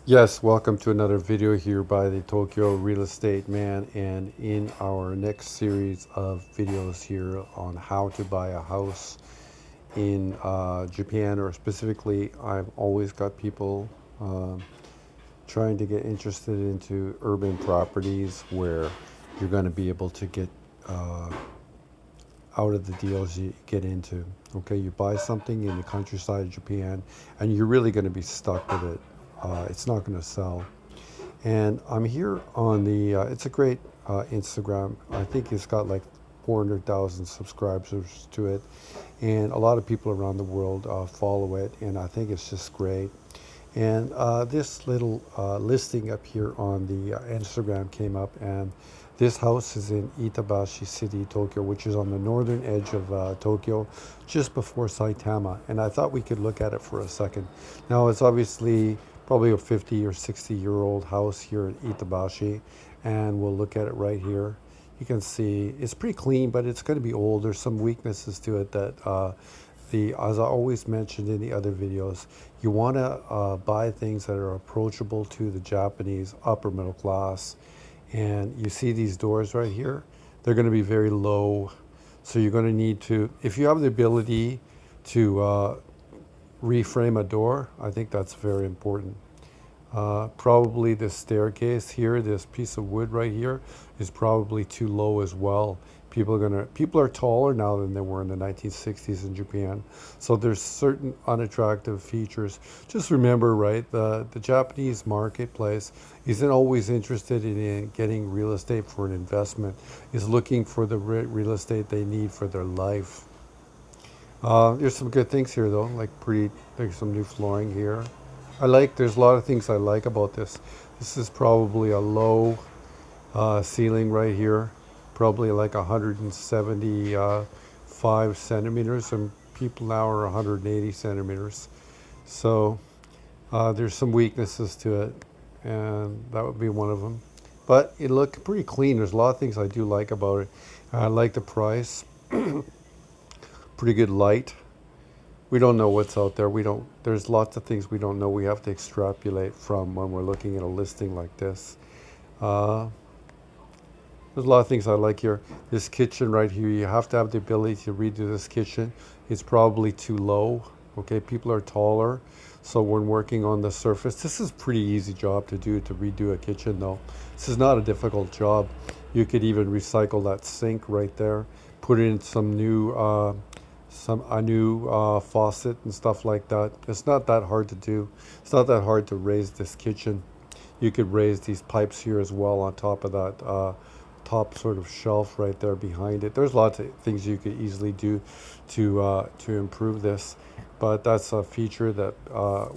Yes, welcome to another video here by the Tokyo Real Estate Man, and in our next series of videos here on how to buy a house in Japan, or specifically, I've always got people trying to get interested into urban properties where you're going to be able to get uh, out of the deals you get into. Okay, you buy something in the countryside of Japan, and you're really going to be stuck with it. It's not going to sell. And I'm here on it's a great Instagram. I think it's got like 400,000 subscribers to it. And a lot of people around the world follow it. And I think it's just great. And this little listing up here on the Instagram came up. And this house is in Itabashi City, Tokyo, which is on the northern edge of Tokyo, just before Saitama. And I thought we could look at it for a second. Now, it's obviously probably a 50 or 60-year-old house here in Itabashi, and we'll look at it right here. You can see it's pretty clean, but it's going to be old. There's some weaknesses to it that as I always mentioned in the other videos, you want to buy things that are approachable to the Japanese upper middle class. And you see these doors right here, they're going to be very low. So you're going to need to, if you have the ability to reframe a door, I think that's very important. Probably this staircase here, this piece of wood right here, is probably too low as well. People are taller now than they were in the 1960s in Japan. So there's certain unattractive features. Just remember, right, the Japanese marketplace isn't always interested in getting real estate for an investment. Is looking for the real estate they need for their life. There's some good things here though, there's some new flooring here. There's a lot of things I like about this. This is probably a low ceiling right here, probably like 175 centimeters, and people now are 180 centimeters. So there's some weaknesses to it, and that would be one of them. But it looked pretty clean. There's a lot of things I do like about it. I like the price, pretty good light. We don't know what's out there. There's lots of things we don't know. We have to extrapolate from when we're looking at a listing like this. Uh, there's a lot of things I like here. This kitchen right here, you have to have the ability to redo this kitchen. It's probably too low. Okay, people are taller. So when working on the surface, this is a pretty easy job to do, to redo a kitchen though. This is not a difficult job. You could even recycle that sink right there, put in a new faucet and stuff like that. It's not that hard to do. It's not that hard to raise this kitchen. You could raise these pipes here as well on top of that top sort of shelf right there behind it. There's lots of things you could easily do to improve this, but that's a feature that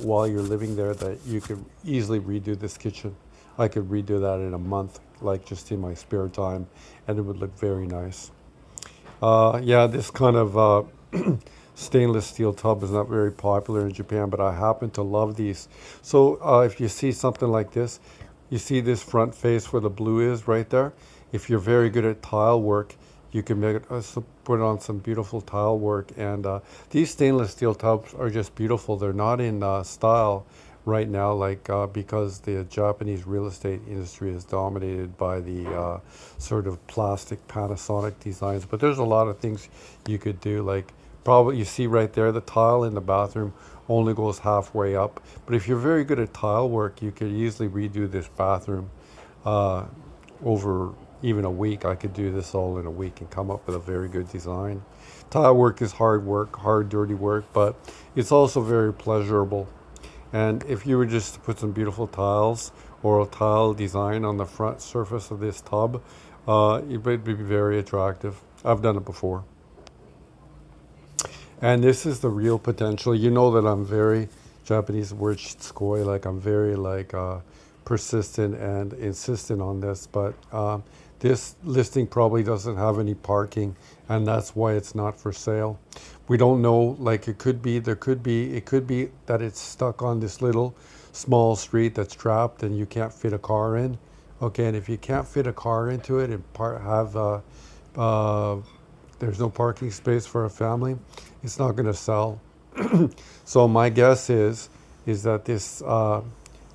while you're living there, that you could easily redo this kitchen. I could redo that in a month, like just in my spare time, and it would look very nice. Yeah, this kind of stainless steel tub is not very popular in Japan, but I happen to love these. So if you see something like this, you see this front face where the blue is right there. If you're very good at tile work, you can put on some beautiful tile work. And these stainless steel tubs are just beautiful. They're not in style right now, because the Japanese real estate industry is dominated by the sort of plastic Panasonic designs. But there's a lot of things you could do, like probably you see right there, the tile in the bathroom only goes halfway up. But if you're very good at tile work, you could easily redo this bathroom uh, over even a week. I could do this all in a week and come up with a very good design. Tile work is hard work, hard, dirty work, but it's also very pleasurable. And if you were just to put some beautiful tiles or a tile design on the front surface of this tub, it would be very attractive. I've done it before. And this is the real potential. You know that I'm very, Japanese word shitsukoi, like I'm very persistent and insistent on this, but this listing probably doesn't have any parking, and that's why it's not for sale. We don't know, like it could be that it's stuck on this little small street that's trapped and you can't fit a car in. Okay, and if you can't fit a car into it and uh, there's no parking space for a family, it's not going to sell. So my guess is that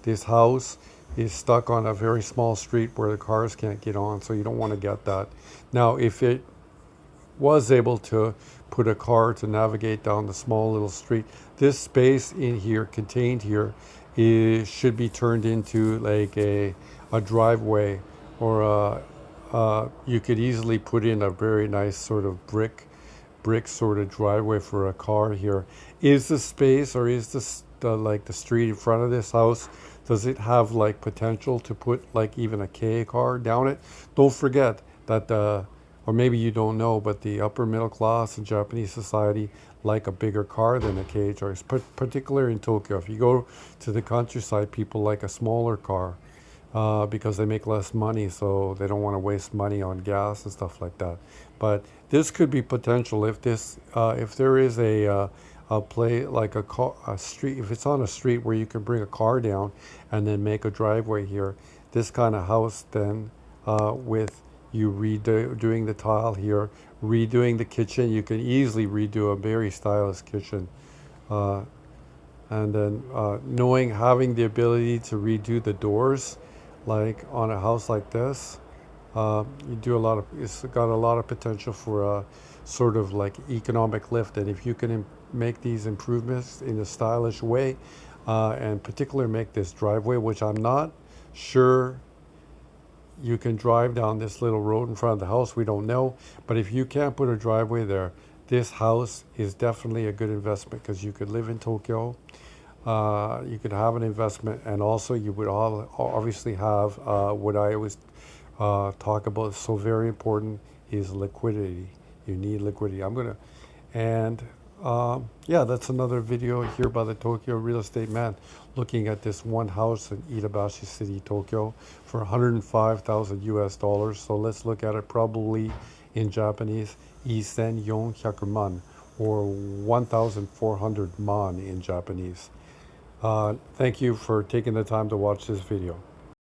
this house is stuck on a very small street where the cars can't get on, so you don't want to get that. Now, if it was able to put a car to navigate down the small little street, this space in here, contained here, should be turned into like a driveway, or you could easily put in a very nice sort of brick sort of driveway for a car here. Is the space, or is this like the street in front of this house, does it have like potential to put like even a K car down it? Don't forget that or maybe you don't know, but the upper middle class in Japanese society like a bigger car than a KHR, particularly in Tokyo. If you go to the countryside, people like a smaller car because they make less money, so they don't want to waste money on gas and stuff like that. But this could be potential if if there is a play like a street, if it's on a street where you can bring a car down and then make a driveway here. This kind of house then with you redoing the tile here, redoing the kitchen. You can easily redo a very stylish kitchen. Uh, and then having the ability to redo the doors, like on a house like this, you do a lot of, it's got a lot of potential for a sort of like economic lift. And if you can make these improvements in a stylish way, and particularly make this driveway, which I'm not sure you can drive down this little road in front of the house, we don't know. But if you can't put a driveway there, this house is definitely a good investment, because you could live in Tokyo, you could have an investment, and also you would obviously have what I always talk about, so very important, is liquidity. You need liquidity. And yeah, that's another video here by the Tokyo Real Estate Man, looking at this one house in Itabashi City, Tokyo, for 105,000 US dollars. So let's look at it probably in Japanese, 1,400 man, or 1,400 man in Japanese. Thank you for taking the time to watch this video.